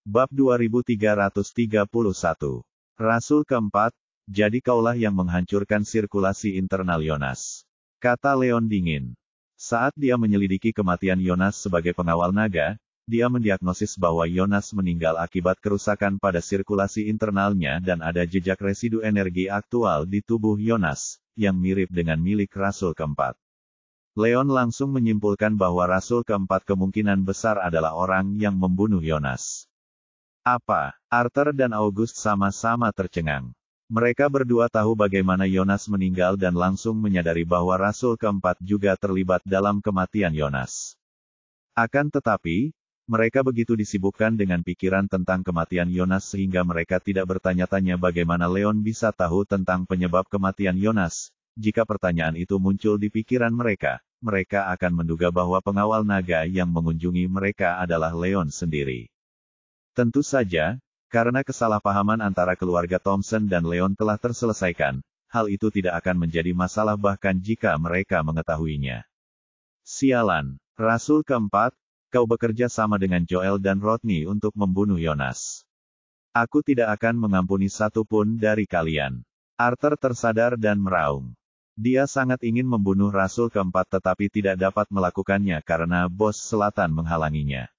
Bab 2331. Rasul keempat, jadi kaulah yang menghancurkan sirkulasi internal Yonas. Kata Leon dingin. Saat dia menyelidiki kematian Yonas sebagai pengawal naga, dia mendiagnosis bahwa Yonas meninggal akibat kerusakan pada sirkulasi internalnya dan ada jejak residu energi aktual di tubuh Yonas, yang mirip dengan milik Rasul keempat. Leon langsung menyimpulkan bahwa Rasul keempat kemungkinan besar adalah orang yang membunuh Yonas. Apa? Arthur dan August sama-sama tercengang. Mereka berdua tahu bagaimana Yonas meninggal dan langsung menyadari bahwa Rasul keempat juga terlibat dalam kematian Yonas. Akan tetapi, mereka begitu disibukkan dengan pikiran tentang kematian Yonas sehingga mereka tidak bertanya-tanya bagaimana Leon bisa tahu tentang penyebab kematian Yonas. Jika pertanyaan itu muncul di pikiran mereka, mereka akan menduga bahwa pengawal naga yang mengunjungi mereka adalah Leon sendiri. Tentu saja, karena kesalahpahaman antara keluarga Thompson dan Leon telah terselesaikan, hal itu tidak akan menjadi masalah bahkan jika mereka mengetahuinya. Sialan, Rasul keempat, kau bekerja sama dengan Joel dan Rodney untuk membunuh Yonas. Aku tidak akan mengampuni satu pun dari kalian. Arthur tersadar dan meraung. Dia sangat ingin membunuh Rasul keempat tetapi tidak dapat melakukannya karena bos selatan menghalanginya.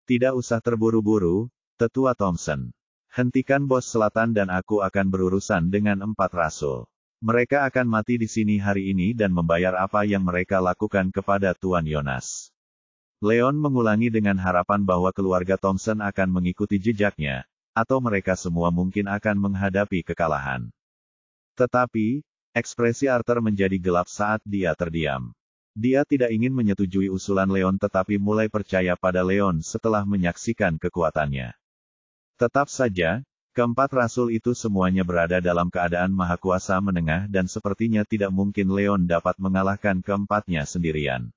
Tidak usah terburu-buru, Tetua Thompson. Hentikan bos selatan dan aku akan berurusan dengan 4 rasul. Mereka akan mati di sini hari ini dan membayar apa yang mereka lakukan kepada Tuan Yonas. Leon mengulangi dengan harapan bahwa keluarga Thompson akan mengikuti jejaknya, atau mereka semua mungkin akan menghadapi kekalahan. Tetapi, ekspresi Arthur menjadi gelap saat dia terdiam. Dia tidak ingin menyetujui usulan Leon tetapi mulai percaya pada Leon setelah menyaksikan kekuatannya. Tetap saja, keempat rasul itu semuanya berada dalam keadaan mahakuasa menengah dan sepertinya tidak mungkin Leon dapat mengalahkan keempatnya sendirian.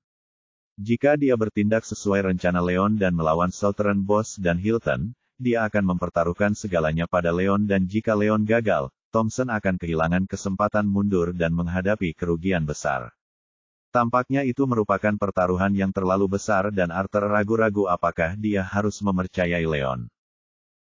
Jika dia bertindak sesuai rencana Leon dan melawan Southern Boss dan Hilton, dia akan mempertaruhkan segalanya pada Leon dan jika Leon gagal, Thompson akan kehilangan kesempatan mundur dan menghadapi kerugian besar. Tampaknya itu merupakan pertaruhan yang terlalu besar dan Arthur ragu-ragu apakah dia harus mempercayai Leon.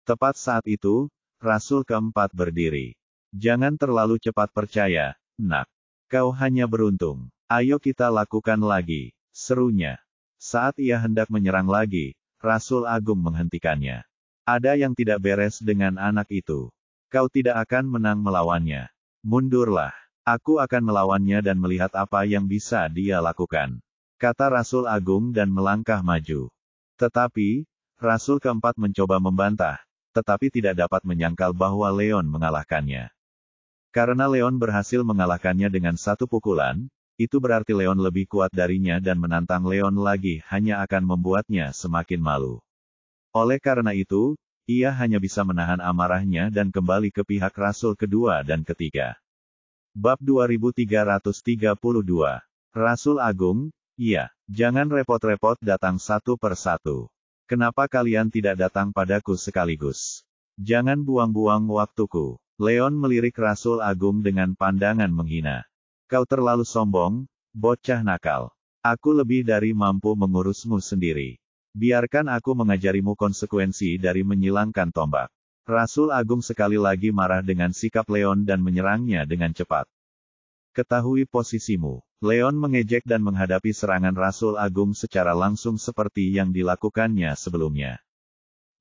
Tepat saat itu, Rasul keempat berdiri. Jangan terlalu cepat percaya, nak. Kau hanya beruntung. Ayo kita lakukan lagi, serunya. Saat ia hendak menyerang lagi, Rasul Agung menghentikannya. Ada yang tidak beres dengan anak itu. Kau tidak akan menang melawannya. Mundurlah. Aku akan melawannya dan melihat apa yang bisa dia lakukan. Kata Rasul Agung dan melangkah maju. Tetapi, Rasul keempat mencoba membantah, tetapi tidak dapat menyangkal bahwa Leon mengalahkannya. Karena Leon berhasil mengalahkannya dengan 1 pukulan, itu berarti Leon lebih kuat darinya dan menantang Leon lagi hanya akan membuatnya semakin malu. Oleh karena itu, ia hanya bisa menahan amarahnya dan kembali ke pihak Rasul kedua dan ketiga. Bab 2332. Rasul Agung, iya, jangan repot-repot datang satu per satu. Kenapa kalian tidak datang padaku sekaligus? Jangan buang-buang waktuku. Leon melirik Rasul Agung dengan pandangan menghina. Kau terlalu sombong, bocah nakal. Aku lebih dari mampu mengurusmu sendiri. Biarkan aku mengajarimu konsekuensi dari menyilangkan tombak. Rasul Agung sekali lagi marah dengan sikap Leon dan menyerangnya dengan cepat. Ketahui posisimu. Leon mengejek dan menghadapi serangan Rasul Agung secara langsung seperti yang dilakukannya sebelumnya.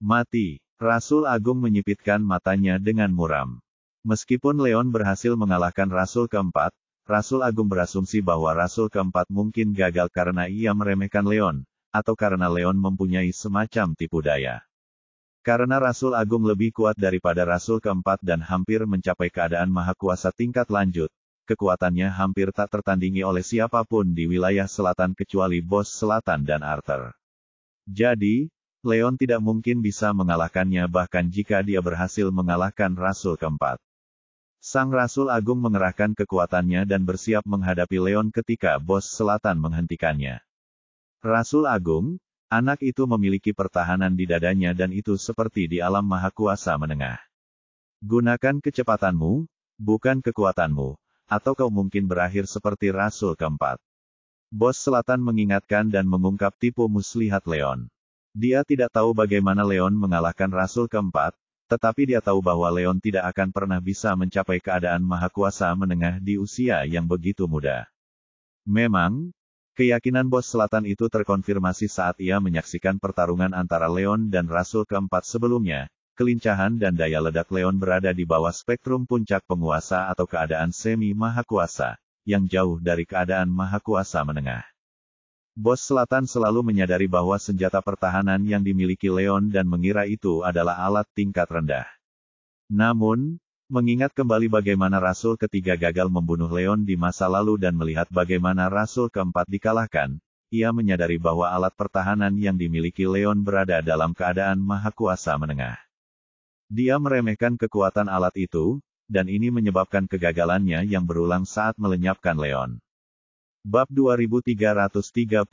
Mati. Rasul Agung menyipitkan matanya dengan muram. Meskipun Leon berhasil mengalahkan Rasul keempat, Rasul Agung berasumsi bahwa Rasul keempat mungkin gagal karena ia meremehkan Leon, atau karena Leon mempunyai semacam tipu daya. Karena Rasul Agung lebih kuat daripada Rasul keempat dan hampir mencapai keadaan mahakuasa tingkat lanjut, kekuatannya hampir tak tertandingi oleh siapapun di wilayah selatan kecuali Bos Selatan dan Arthur. Jadi, Leon tidak mungkin bisa mengalahkannya bahkan jika dia berhasil mengalahkan Rasul keempat. Sang Rasul Agung mengerahkan kekuatannya dan bersiap menghadapi Leon ketika Bos Selatan menghentikannya. Rasul Agung, anak itu memiliki pertahanan di dadanya dan itu seperti di alam mahakuasa menengah. Gunakan kecepatanmu, bukan kekuatanmu, atau kau mungkin berakhir seperti Rasul keempat. Bos Selatan mengingatkan dan mengungkap tipu muslihat Leon. Dia tidak tahu bagaimana Leon mengalahkan Rasul keempat, tetapi dia tahu bahwa Leon tidak akan pernah bisa mencapai keadaan mahakuasa menengah di usia yang begitu muda. Memang, keyakinan bos selatan itu terkonfirmasi saat ia menyaksikan pertarungan antara Leon dan Rasul keempat sebelumnya. Kelincahan dan daya ledak Leon berada di bawah spektrum puncak penguasa atau keadaan semi-mahakuasa, yang jauh dari keadaan mahakuasa menengah. Bos selatan selalu menyadari bahwa senjata pertahanan yang dimiliki Leon dan mengira itu adalah alat tingkat rendah. Namun, mengingat kembali bagaimana Rasul ketiga gagal membunuh Leon di masa lalu dan melihat bagaimana Rasul keempat dikalahkan, ia menyadari bahwa alat pertahanan yang dimiliki Leon berada dalam keadaan mahakuasa menengah. Dia meremehkan kekuatan alat itu, dan ini menyebabkan kegagalannya yang berulang saat melenyapkan Leon. Bab 2333.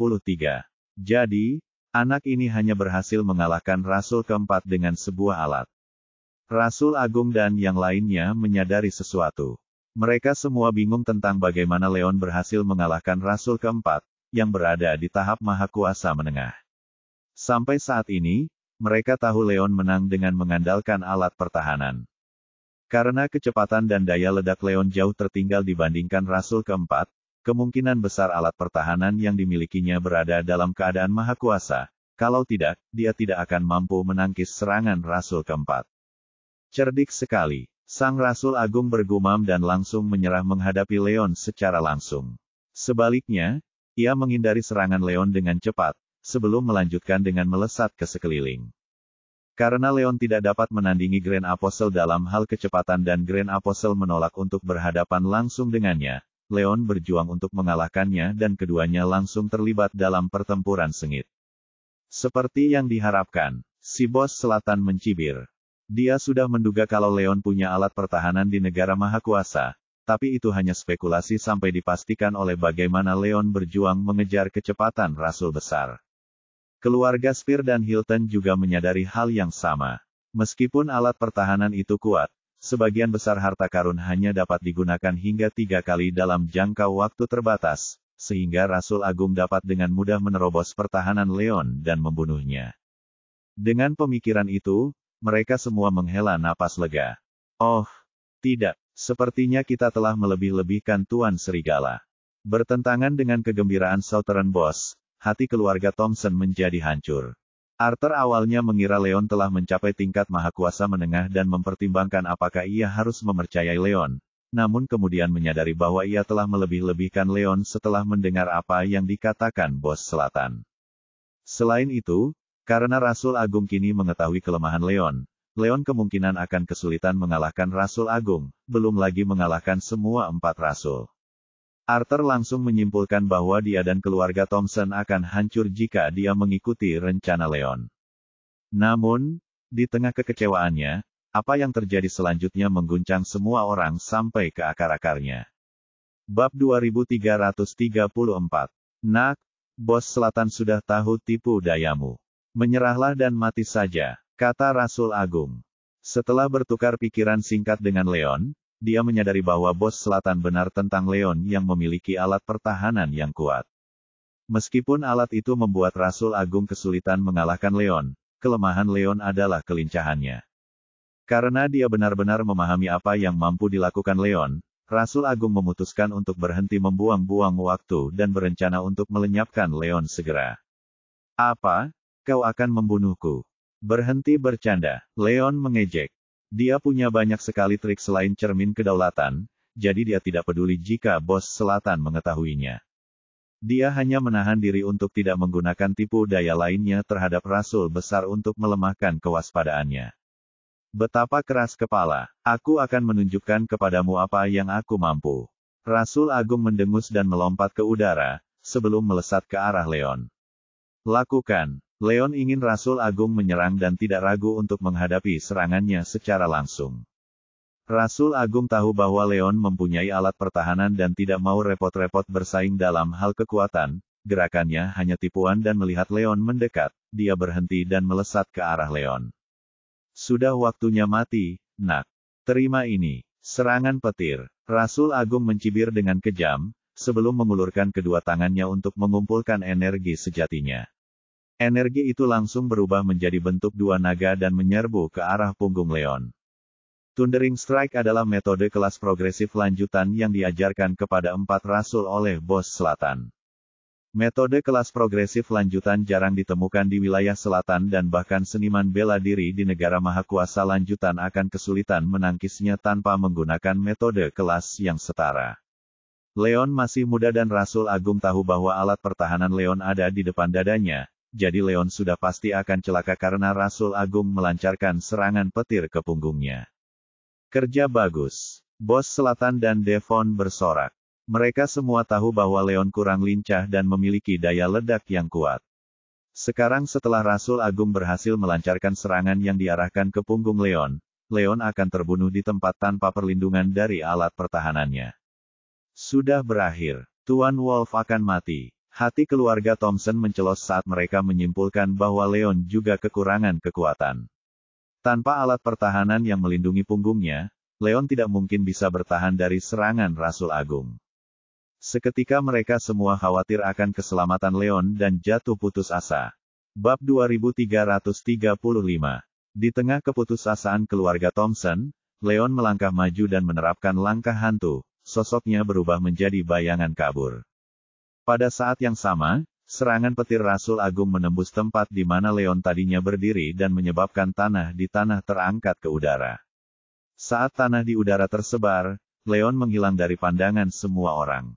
Jadi, anak ini hanya berhasil mengalahkan Rasul keempat dengan sebuah alat. Rasul Agung dan yang lainnya menyadari sesuatu. Mereka semua bingung tentang bagaimana Leon berhasil mengalahkan Rasul keempat, yang berada di tahap mahakuasa menengah. Sampai saat ini, mereka tahu Leon menang dengan mengandalkan alat pertahanan. Karena kecepatan dan daya ledak Leon jauh tertinggal dibandingkan Rasul keempat, kemungkinan besar alat pertahanan yang dimilikinya berada dalam keadaan mahakuasa. Kalau tidak, dia tidak akan mampu menangkis serangan Rasul keempat. Cerdik sekali, Sang Rasul Agung bergumam dan langsung menyerah menghadapi Leon secara langsung. Sebaliknya, ia menghindari serangan Leon dengan cepat, sebelum melanjutkan dengan melesat ke sekeliling. Karena Leon tidak dapat menandingi Grand Apostle dalam hal kecepatan dan Grand Apostle menolak untuk berhadapan langsung dengannya, Leon berjuang untuk mengalahkannya dan keduanya langsung terlibat dalam pertempuran sengit. Seperti yang diharapkan, si bos selatan mencibir. Dia sudah menduga kalau Leon punya alat pertahanan di negara mahakuasa, tapi itu hanya spekulasi sampai dipastikan oleh bagaimana Leon berjuang mengejar kecepatan Rasul besar. Keluarga Spear dan Hilton juga menyadari hal yang sama. Meskipun alat pertahanan itu kuat, sebagian besar harta karun hanya dapat digunakan hingga 3 kali dalam jangka waktu terbatas, sehingga Rasul Agung dapat dengan mudah menerobos pertahanan Leon dan membunuhnya. Dengan pemikiran itu, mereka semua menghela napas lega. Oh, tidak, sepertinya kita telah melebih-lebihkan Tuan Serigala. Bertentangan dengan kegembiraan Southern Boss, hati keluarga Thompson menjadi hancur. Arthur awalnya mengira Leon telah mencapai tingkat mahakuasa menengah dan mempertimbangkan apakah ia harus mempercayai Leon, namun kemudian menyadari bahwa ia telah melebih-lebihkan Leon setelah mendengar apa yang dikatakan bos selatan. Selain itu, karena Rasul Agung kini mengetahui kelemahan Leon, Leon kemungkinan akan kesulitan mengalahkan Rasul Agung, belum lagi mengalahkan semua 4 Rasul. Arthur langsung menyimpulkan bahwa dia dan keluarga Thompson akan hancur jika dia mengikuti rencana Leon. Namun, di tengah kekecewaannya, apa yang terjadi selanjutnya mengguncang semua orang sampai ke akar-akarnya. Bab 2334. Nak, bos selatan sudah tahu tipu dayamu. Menyerahlah dan mati saja, kata Rasul Agung. Setelah bertukar pikiran singkat dengan Leon, dia menyadari bahwa bos selatan benar tentang Leon yang memiliki alat pertahanan yang kuat. Meskipun alat itu membuat Rasul Agung kesulitan mengalahkan Leon, kelemahan Leon adalah kelincahannya. Karena dia benar-benar memahami apa yang mampu dilakukan Leon, Rasul Agung memutuskan untuk berhenti membuang-buang waktu dan berencana untuk melenyapkan Leon segera. Apa? Kau akan membunuhku? Berhenti bercanda, Leon mengejek. Dia punya banyak sekali trik selain cermin kedaulatan, jadi dia tidak peduli jika bos selatan mengetahuinya. Dia hanya menahan diri untuk tidak menggunakan tipu daya lainnya terhadap Rasul besar untuk melemahkan kewaspadaannya. Betapa keras kepala, aku akan menunjukkan kepadamu apa yang aku mampu. Rasul Agung mendengus dan melompat ke udara, sebelum melesat ke arah Leon. Lakukan. Leon ingin Rasul Agung menyerang dan tidak ragu untuk menghadapi serangannya secara langsung. Rasul Agung tahu bahwa Leon mempunyai alat pertahanan dan tidak mau repot-repot bersaing dalam hal kekuatan, gerakannya hanya tipuan dan melihat Leon mendekat, dia berhenti dan melesat ke arah Leon. Sudah waktunya mati, nak. Terima ini, serangan petir. Rasul Agung mencibir dengan kejam, sebelum mengulurkan kedua tangannya untuk mengumpulkan energi sejatinya. Energi itu langsung berubah menjadi bentuk dua naga dan menyerbu ke arah punggung Leon. Thundering Strike adalah metode kelas progresif lanjutan yang diajarkan kepada 4 rasul oleh Bos Selatan. Metode kelas progresif lanjutan jarang ditemukan di wilayah selatan dan bahkan seniman bela diri di negara mahakuasa lanjutan akan kesulitan menangkisnya tanpa menggunakan metode kelas yang setara. Leon masih muda dan Rasul Agung tahu bahwa alat pertahanan Leon ada di depan dadanya. Jadi Leon sudah pasti akan celaka karena Rasul Agung melancarkan serangan petir ke punggungnya. Kerja bagus. Bos Selatan dan Devon bersorak. Mereka semua tahu bahwa Leon kurang lincah dan memiliki daya ledak yang kuat. Sekarang setelah Rasul Agung berhasil melancarkan serangan yang diarahkan ke punggung Leon, Leon akan terbunuh di tempat tanpa perlindungan dari alat pertahanannya. Sudah berakhir. Tuan Wolf akan mati. Hati keluarga Thompson mencelos saat mereka menyimpulkan bahwa Leon juga kekurangan kekuatan. Tanpa alat pertahanan yang melindungi punggungnya, Leon tidak mungkin bisa bertahan dari serangan Rasul Agung. Seketika mereka semua khawatir akan keselamatan Leon dan jatuh putus asa. Bab 2335. Di tengah keputusasaan keluarga Thompson, Leon melangkah maju dan menerapkan langkah hantu, sosoknya berubah menjadi bayangan kabur. Pada saat yang sama, serangan petir Rasul Agung menembus tempat di mana Leon tadinya berdiri dan menyebabkan tanah di tanah terangkat ke udara. Saat tanah di udara tersebar, Leon menghilang dari pandangan semua orang.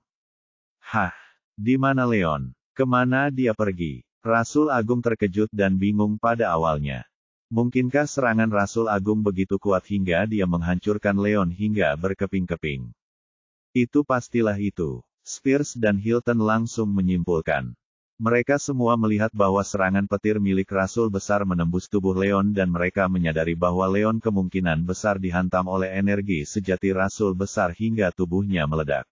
Hah, di mana Leon? Kemana dia pergi? Rasul Agung terkejut dan bingung pada awalnya. Mungkinkah serangan Rasul Agung begitu kuat hingga dia menghancurkan Leon hingga berkeping-keping? Itu pastilah itu. Spears dan Hilton langsung menyimpulkan. Mereka semua melihat bahwa serangan petir milik Rasul besar menembus tubuh Leon dan mereka menyadari bahwa Leon kemungkinan besar dihantam oleh energi sejati Rasul besar hingga tubuhnya meledak.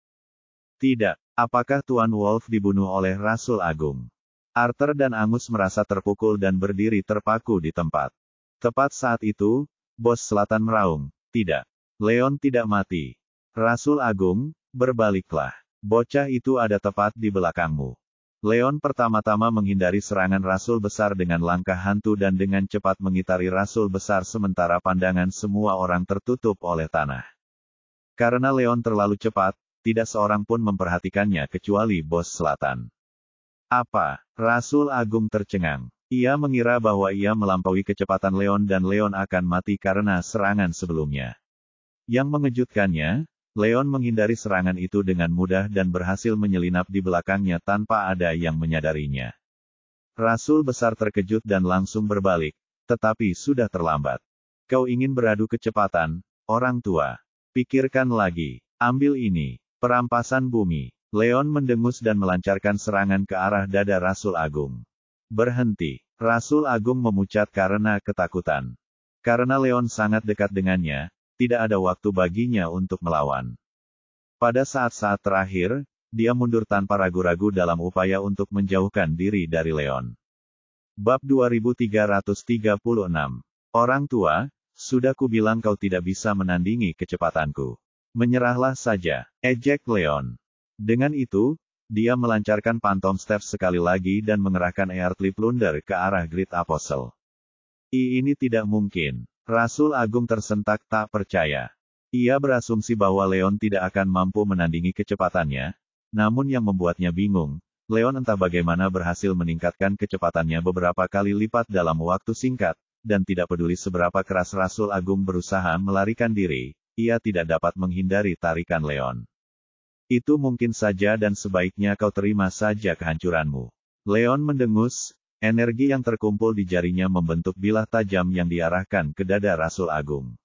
Tidak, apakah Tuan Wolf dibunuh oleh Rasul Agung? Arthur dan Angus merasa terpukul dan berdiri terpaku di tempat. Tepat saat itu, Bos Selatan meraung, "Tidak, Leon tidak mati. Rasul Agung, berbaliklah. Bocah itu ada tepat di belakangmu." Leon pertama-tama menghindari serangan Rasul besar dengan langkah hantu dan dengan cepat mengitari Rasul besar sementara pandangan semua orang tertutup oleh tanah. Karena Leon terlalu cepat, tidak seorang pun memperhatikannya kecuali Bos Selatan. Apa? Rasul Agung tercengang. Ia mengira bahwa ia melampaui kecepatan Leon dan Leon akan mati karena serangan sebelumnya. Yang mengejutkannya, Leon menghindari serangan itu dengan mudah dan berhasil menyelinap di belakangnya tanpa ada yang menyadarinya. Rasul besar terkejut dan langsung berbalik, tetapi sudah terlambat. Kau ingin beradu kecepatan, orang tua? Pikirkan lagi. Ambil ini. Perampasan bumi. Leon mendengus dan melancarkan serangan ke arah dada Rasul Agung. Berhenti. Rasul Agung memucat karena ketakutan. Karena Leon sangat dekat dengannya, tidak ada waktu baginya untuk melawan. Pada saat-saat terakhir, dia mundur tanpa ragu-ragu dalam upaya untuk menjauhkan diri dari Leon. Bab 2336. Orang tua, sudah kubilang kau tidak bisa menandingi kecepatanku. Menyerahlah saja, ejek Leon. Dengan itu, dia melancarkan Phantom Step sekali lagi dan mengerahkan Earthly Plunder ke arah Great Apostle. Ini tidak mungkin. Rasul Agung tersentak tak percaya. Ia berasumsi bahwa Leon tidak akan mampu menandingi kecepatannya, namun yang membuatnya bingung, Leon entah bagaimana berhasil meningkatkan kecepatannya beberapa kali lipat dalam waktu singkat, dan tidak peduli seberapa keras Rasul Agung berusaha melarikan diri, ia tidak dapat menghindari tarikan Leon. Itu mungkin saja dan sebaiknya kau terima saja kehancuranmu. Leon mendengus. Energi yang terkumpul di jarinya membentuk bilah tajam yang diarahkan ke dada Rasul Agung.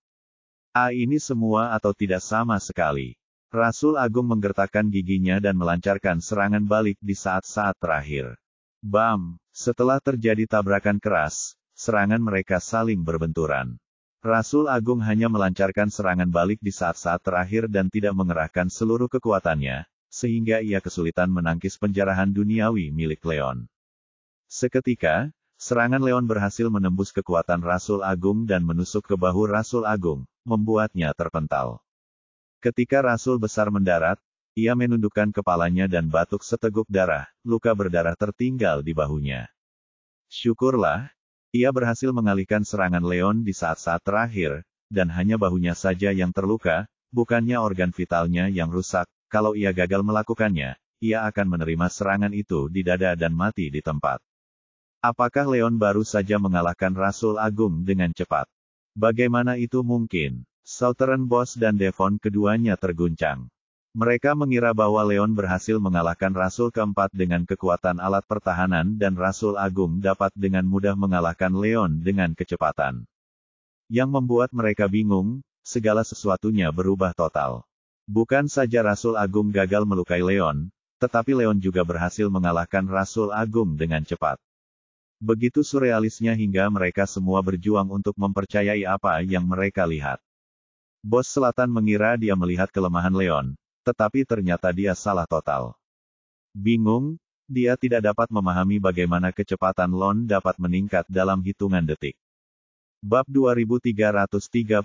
Ini semua atau tidak sama sekali. Rasul Agung menggertakkan giginya dan melancarkan serangan balik di saat-saat terakhir. Bam! Setelah terjadi tabrakan keras, serangan mereka saling berbenturan. Rasul Agung hanya melancarkan serangan balik di saat-saat terakhir dan tidak mengerahkan seluruh kekuatannya, sehingga ia kesulitan menangkis penjarahan duniawi milik Leon. Seketika, serangan Leon berhasil menembus kekuatan Rasul Agung dan menusuk ke bahu Rasul Agung, membuatnya terpental. Ketika Rasul besar mendarat, ia menundukkan kepalanya dan batuk seteguk darah, luka berdarah tertinggal di bahunya. Syukurlah, ia berhasil mengalihkan serangan Leon di saat-saat terakhir, dan hanya bahunya saja yang terluka, bukannya organ vitalnya yang rusak. Kalau ia gagal melakukannya, ia akan menerima serangan itu di dada dan mati di tempat. Apakah Leon baru saja mengalahkan Rasul Agung dengan cepat? Bagaimana itu mungkin? Southern Boss dan Devon keduanya terguncang. Mereka mengira bahwa Leon berhasil mengalahkan Rasul keempat dengan kekuatan alat pertahanan dan Rasul Agung dapat dengan mudah mengalahkan Leon dengan kecepatan. Yang membuat mereka bingung, segala sesuatunya berubah total. Bukan saja Rasul Agung gagal melukai Leon, tetapi Leon juga berhasil mengalahkan Rasul Agung dengan cepat. Begitu surrealisnya hingga mereka semua berjuang untuk mempercayai apa yang mereka lihat. Bos Selatan mengira dia melihat kelemahan Leon, tetapi ternyata dia salah total. Bingung, dia tidak dapat memahami bagaimana kecepatan Leon dapat meningkat dalam hitungan detik. Bab 2337.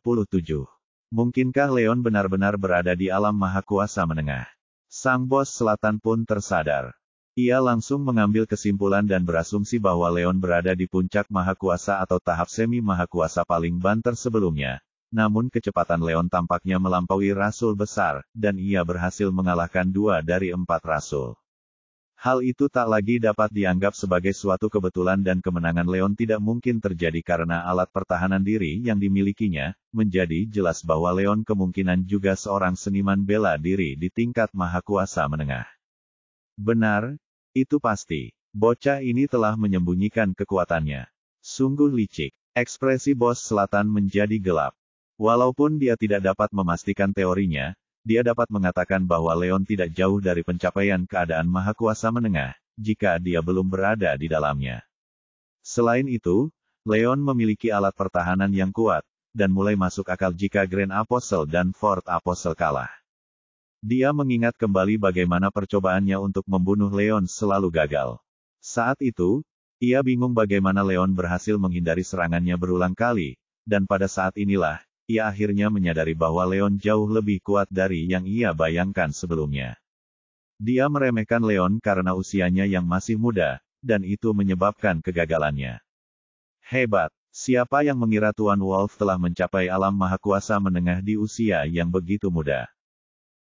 Mungkinkah Leon benar-benar berada di alam maha kuasa menengah? Sang Bos Selatan pun tersadar. Ia langsung mengambil kesimpulan dan berasumsi bahwa Leon berada di puncak maha kuasa atau tahap semi maha kuasa paling banter sebelumnya. Namun kecepatan Leon tampaknya melampaui Rasul besar, dan ia berhasil mengalahkan 2 dari 4 Rasul. Hal itu tak lagi dapat dianggap sebagai suatu kebetulan dan kemenangan Leon tidak mungkin terjadi karena alat pertahanan diri yang dimilikinya. Menjadi jelas bahwa Leon kemungkinan juga seorang seniman bela diri di tingkat maha kuasa menengah. Benar, itu pasti. Bocah ini telah menyembunyikan kekuatannya. Sungguh licik. Ekspresi Bos Selatan menjadi gelap. Walaupun dia tidak dapat memastikan teorinya, dia dapat mengatakan bahwa Leon tidak jauh dari pencapaian keadaan maha kuasa menengah, jika dia belum berada di dalamnya. Selain itu, Leon memiliki alat pertahanan yang kuat, dan mulai masuk akal jika Grand Apostle dan Fourth Apostle kalah. Dia mengingat kembali bagaimana percobaannya untuk membunuh Leon selalu gagal. Saat itu, ia bingung bagaimana Leon berhasil menghindari serangannya berulang kali, dan pada saat inilah, ia akhirnya menyadari bahwa Leon jauh lebih kuat dari yang ia bayangkan sebelumnya. Dia meremehkan Leon karena usianya yang masih muda, dan itu menyebabkan kegagalannya. Hebat, siapa yang mengira Tuan Wolf telah mencapai alam maha kuasa menengah di usia yang begitu muda?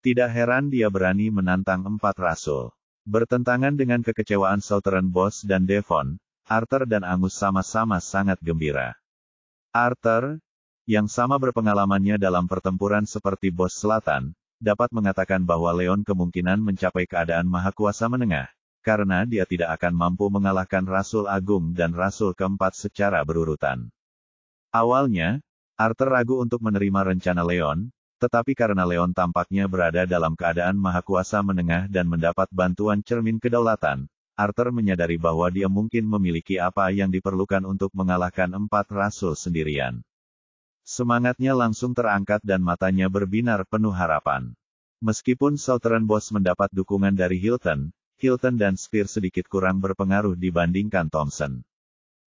Tidak heran dia berani menantang 4 Rasul. Bertentangan dengan kekecewaan Southern Boss dan Devon, Arthur dan Angus sama-sama sangat gembira. Arthur, yang sama berpengalamannya dalam pertempuran seperti Bos Selatan, dapat mengatakan bahwa Leon kemungkinan mencapai keadaan maha kuasa menengah, karena dia tidak akan mampu mengalahkan Rasul Agung dan Rasul keempat secara berurutan. Awalnya, Arthur ragu untuk menerima rencana Leon, tetapi karena Leon tampaknya berada dalam keadaan maha kuasa menengah dan mendapat bantuan cermin kedaulatan, Arthur menyadari bahwa dia mungkin memiliki apa yang diperlukan untuk mengalahkan 4 Rasul sendirian. Semangatnya langsung terangkat dan matanya berbinar penuh harapan. Meskipun Southern Boss mendapat dukungan dari Hilton dan Spear sedikit kurang berpengaruh dibandingkan Thompson.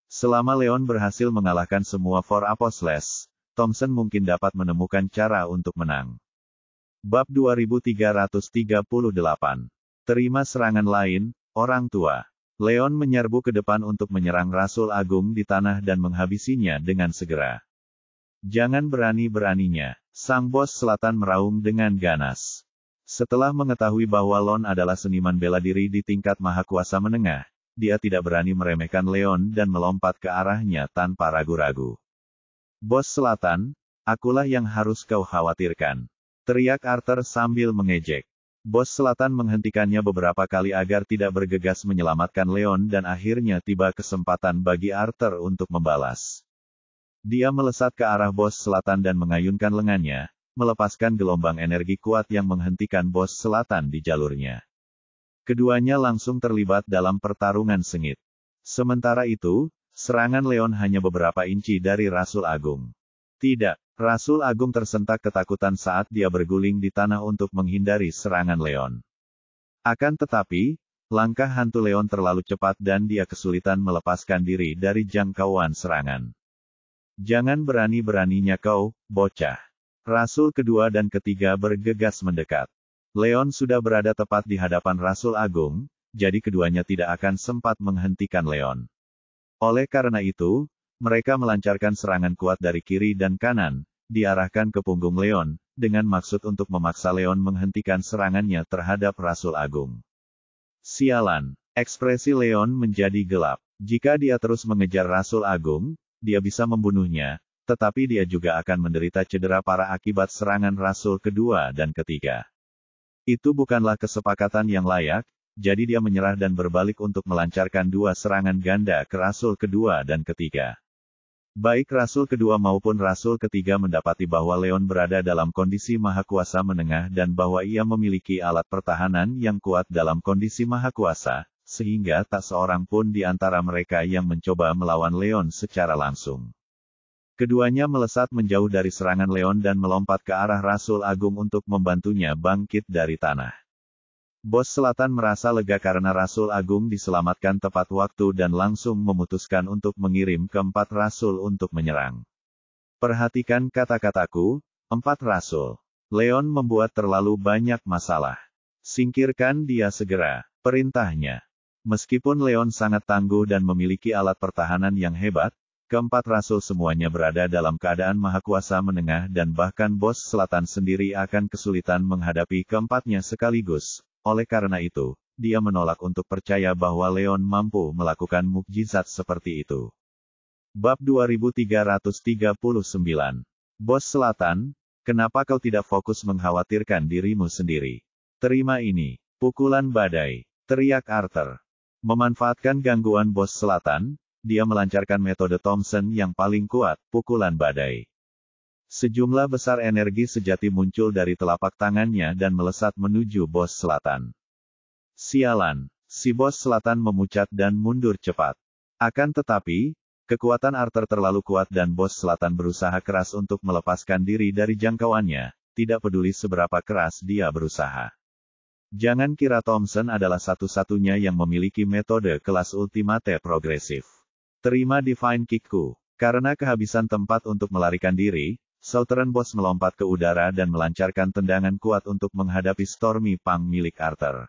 Selama Leon berhasil mengalahkan semua Four Apostles, Thompson mungkin dapat menemukan cara untuk menang. Bab 2338. Terima serangan lain, orang tua. Leon menyerbu ke depan untuk menyerang Rasul Agung di tanah dan menghabisinya dengan segera. Jangan berani-beraninya, Sang Bos Selatan meraung dengan ganas. Setelah mengetahui bahwa Leon adalah seniman bela diri di tingkat maha kuasa menengah, dia tidak berani meremehkan Leon dan melompat ke arahnya tanpa ragu-ragu. Bos Selatan, akulah yang harus kau khawatirkan, teriak Arthur sambil mengejek. Bos Selatan menghentikannya beberapa kali agar tidak bergegas menyelamatkan Leon dan akhirnya tiba kesempatan bagi Arthur untuk membalas. Dia melesat ke arah Bos Selatan dan mengayunkan lengannya, melepaskan gelombang energi kuat yang menghentikan Bos Selatan di jalurnya. Keduanya langsung terlibat dalam pertarungan sengit. Sementara itu, serangan Leon hanya beberapa inci dari Rasul Agung. Tidak, Rasul Agung tersentak ketakutan saat dia berguling di tanah untuk menghindari serangan Leon. Akan tetapi, langkah hantu Leon terlalu cepat dan dia kesulitan melepaskan diri dari jangkauan serangan. Jangan berani-beraninya kau, bocah. Rasul kedua dan ketiga bergegas mendekat. Leon sudah berada tepat di hadapan Rasul Agung, jadi keduanya tidak akan sempat menghentikan Leon. Oleh karena itu, mereka melancarkan serangan kuat dari kiri dan kanan, diarahkan ke punggung Leon, dengan maksud untuk memaksa Leon menghentikan serangannya terhadap Rasul Agung. Sialan, ekspresi Leon menjadi gelap. Jika dia terus mengejar Rasul Agung, dia bisa membunuhnya, tetapi dia juga akan menderita cedera parah akibat serangan Rasul kedua dan ketiga. Itu bukanlah kesepakatan yang layak, jadi dia menyerah dan berbalik untuk melancarkan dua serangan ganda ke Rasul kedua dan ketiga. Baik Rasul kedua maupun Rasul ketiga mendapati bahwa Leon berada dalam kondisi mahakuasa menengah dan bahwa ia memiliki alat pertahanan yang kuat dalam kondisi mahakuasa, sehingga tak seorang pun di antara mereka yang mencoba melawan Leon secara langsung. Keduanya melesat menjauh dari serangan Leon dan melompat ke arah Rasul Agung untuk membantunya bangkit dari tanah. Bos Selatan merasa lega karena Rasul Agung diselamatkan tepat waktu dan langsung memutuskan untuk mengirim keempat Rasul untuk menyerang. Perhatikan kata-kataku, 4 Rasul. Leon membuat terlalu banyak masalah. Singkirkan dia segera, perintahnya. Meskipun Leon sangat tangguh dan memiliki alat pertahanan yang hebat, keempat Rasul semuanya berada dalam keadaan mahakuasa menengah dan bahkan Bos Selatan sendiri akan kesulitan menghadapi keempatnya sekaligus. Oleh karena itu, dia menolak untuk percaya bahwa Leon mampu melakukan mukjizat seperti itu. Bab 2339. Bos Selatan, kenapa kau tidak fokus mengkhawatirkan dirimu sendiri? Terima ini, pukulan badai, teriak Arthur. Memanfaatkan gangguan Bos Selatan, dia melancarkan metode Thompson yang paling kuat, pukulan badai. Sejumlah besar energi sejati muncul dari telapak tangannya dan melesat menuju Bos Selatan. Sialan, si Bos Selatan memucat dan mundur cepat. Akan tetapi, kekuatan Arthur terlalu kuat dan Bos Selatan berusaha keras untuk melepaskan diri dari jangkauannya, tidak peduli seberapa keras dia berusaha. Jangan kira Thompson adalah satu-satunya yang memiliki metode kelas ultimate progresif. Terima Divine Kickku. Karena kehabisan tempat untuk melarikan diri, Southern Boss melompat ke udara dan melancarkan tendangan kuat untuk menghadapi Stormy Pang milik Arthur.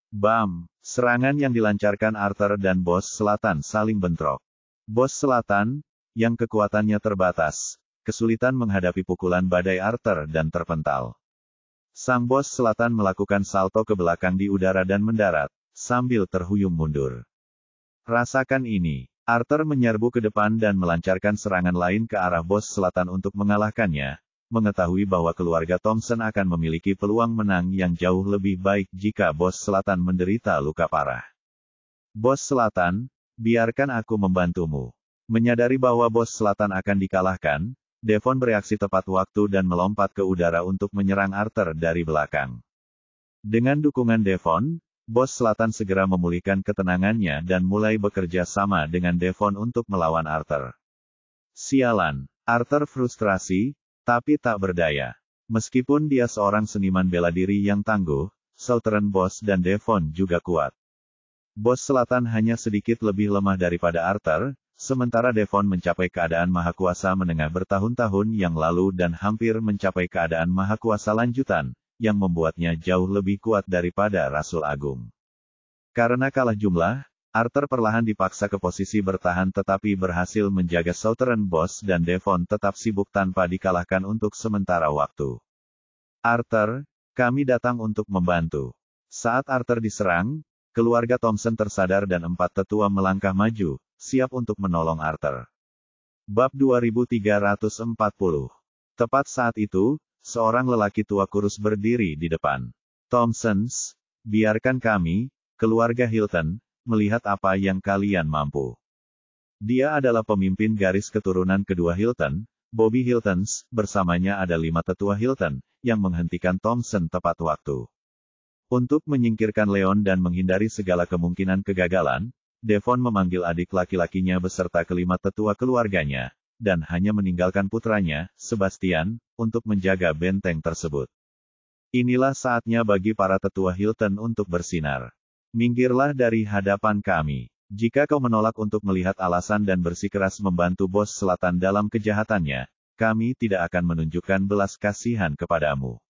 Bam! Serangan yang dilancarkan Arthur dan Bos Selatan saling bentrok. Bos Selatan, yang kekuatannya terbatas, kesulitan menghadapi pukulan badai Arthur dan terpental. Sang Bos Selatan melakukan salto ke belakang di udara dan mendarat, sambil terhuyung mundur. Rasakan ini. Arthur menyerbu ke depan dan melancarkan serangan lain ke arah Bos Selatan untuk mengalahkannya, mengetahui bahwa keluarga Thompson akan memiliki peluang menang yang jauh lebih baik jika Bos Selatan menderita luka parah. Bos Selatan, biarkan aku membantumu. Menyadari bahwa Bos Selatan akan dikalahkan, Devon bereaksi tepat waktu dan melompat ke udara untuk menyerang Arthur dari belakang. Dengan dukungan Devon, Bos Selatan segera memulihkan ketenangannya dan mulai bekerja sama dengan Devon untuk melawan Arthur. Sialan, Arthur frustrasi, tapi tak berdaya. Meskipun dia seorang seniman bela diri yang tangguh, Southern Boss dan Devon juga kuat. Bos Selatan hanya sedikit lebih lemah daripada Arthur, sementara Devon mencapai keadaan mahakuasa menengah bertahun-tahun yang lalu dan hampir mencapai keadaan mahakuasa lanjutan, yang membuatnya jauh lebih kuat daripada Rasul Agung. Karena kalah jumlah, Arthur perlahan dipaksa ke posisi bertahan tetapi berhasil menjaga Southern Boss dan Devon tetap sibuk tanpa dikalahkan untuk sementara waktu. Arthur, kami datang untuk membantu. Saat Arthur diserang, keluarga Thompson tersadar dan 4 tetua melangkah maju, siap untuk menolong Arthur. Bab 2340. Tepat saat itu, seorang lelaki tua kurus berdiri di depan. Thompsons, biarkan kami, keluarga Hilton, melihat apa yang kalian mampu. Dia adalah pemimpin garis keturunan kedua Hilton, Bobby Hiltons, bersamanya ada 5 tetua Hilton, yang menghentikan Thompson tepat waktu. Untuk menyingkirkan Leon dan menghindari segala kemungkinan kegagalan, Devon memanggil adik laki-lakinya beserta kelima tetua keluarganya, dan hanya meninggalkan putranya, Sebastian, untuk menjaga benteng tersebut. Inilah saatnya bagi para tetua Hilton untuk bersinar. Minggirlah dari hadapan kami. Jika kau menolak untuk melihat alasan dan bersikeras membantu Bos Selatan dalam kejahatannya, kami tidak akan menunjukkan belas kasihan kepadamu.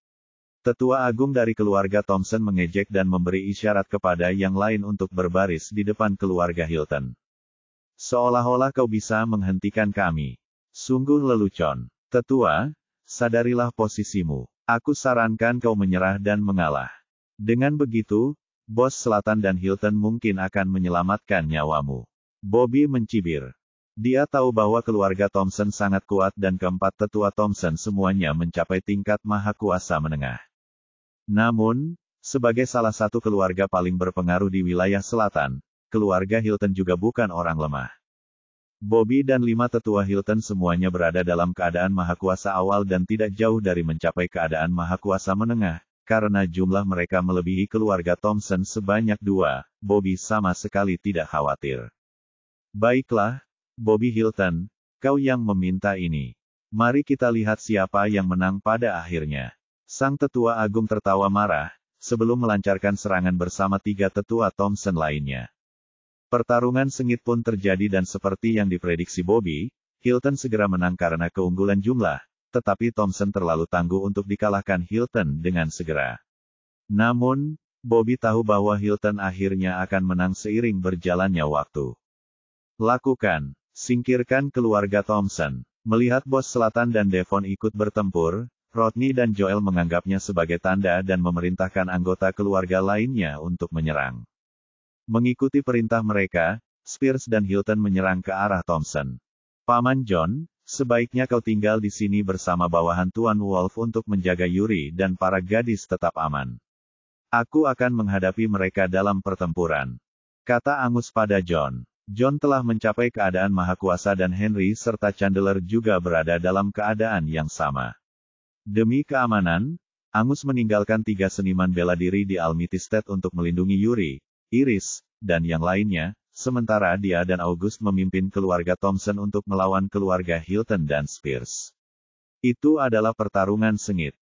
Tetua agung dari keluarga Thompson mengejek dan memberi isyarat kepada yang lain untuk berbaris di depan keluarga Hilton. Seolah-olah kau bisa menghentikan kami. Sungguh lelucon. Tetua, sadarilah posisimu. Aku sarankan kau menyerah dan mengalah. Dengan begitu, Bos Selatan dan Hilton mungkin akan menyelamatkan nyawamu. Bobby mencibir. Dia tahu bahwa keluarga Thompson sangat kuat dan keempat tetua Thompson semuanya mencapai tingkat maha kuasa menengah. Namun, sebagai salah satu keluarga paling berpengaruh di wilayah selatan, keluarga Hilton juga bukan orang lemah. Bobby dan 5 tetua Hilton semuanya berada dalam keadaan maha kuasa awal dan tidak jauh dari mencapai keadaan maha kuasa menengah, karena jumlah mereka melebihi keluarga Thompson sebanyak 2, Bobby sama sekali tidak khawatir. Baiklah, Bobby Hilton, kau yang meminta ini. Mari kita lihat siapa yang menang pada akhirnya. Sang tetua agung tertawa marah, sebelum melancarkan serangan bersama 3 tetua Thompson lainnya. Pertarungan sengit pun terjadi dan seperti yang diprediksi Bobby, Hilton segera menang karena keunggulan jumlah, tetapi Thompson terlalu tangguh untuk dikalahkan Hilton dengan segera. Namun, Bobby tahu bahwa Hilton akhirnya akan menang seiring berjalannya waktu. Lakukan. Singkirkan keluarga Thompson. Melihat Bos Selatan dan Devon ikut bertempur, Rodney dan Joel menganggapnya sebagai tanda dan memerintahkan anggota keluarga lainnya untuk menyerang. Mengikuti perintah mereka, Spears dan Hilton menyerang ke arah Thompson. Paman John, sebaiknya kau tinggal di sini bersama bawahan Tuan Wolf untuk menjaga Yuri dan para gadis tetap aman. Aku akan menghadapi mereka dalam pertempuran, kata Angus pada John. John telah mencapai keadaan maha kuasa dan Henry serta Chandler juga berada dalam keadaan yang sama. Demi keamanan, Angus meninggalkan 3 seniman bela diri di Almitistad untuk melindungi Yuri, Iris, dan yang lainnya, sementara dia dan August memimpin keluarga Thompson untuk melawan keluarga Hilton dan Spears. Itu adalah pertarungan sengit.